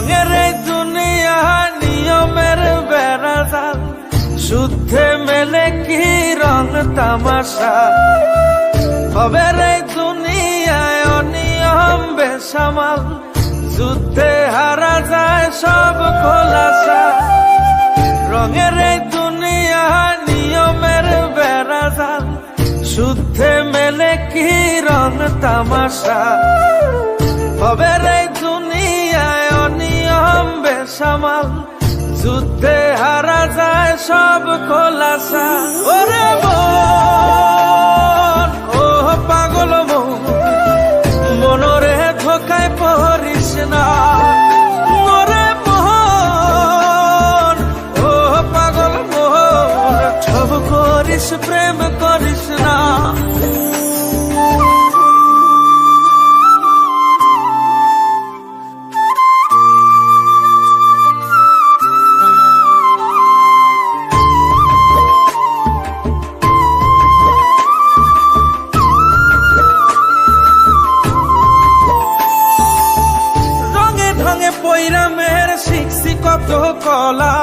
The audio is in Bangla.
রঙের এই দুনিয়া নিয়মের বেড়াজাল, শুদ্ধে মেলে কি রং তামাশা। ভবের এই দুনিয়ায় অনিয়ম বেসামাল, যুদ্ধে হারা যায় সব খোলাসা। রঙের এই দুনিয়া নিয়মের বেড়াজাল, শুদ্ধে মেলে কি রং তামাশা। ভবের এই দুনিয়ায় অনিয়ম বেসামাল, যুদ্ধে হারা যায় সব খোলাসা। ওরে মন, ও পাগল মন, মনরে ধোকায় পড়িস না। ওরে মন, ও পাগল মন, সব করিস প্রেম করিস না। পৈরামের শিখছি কত কলা,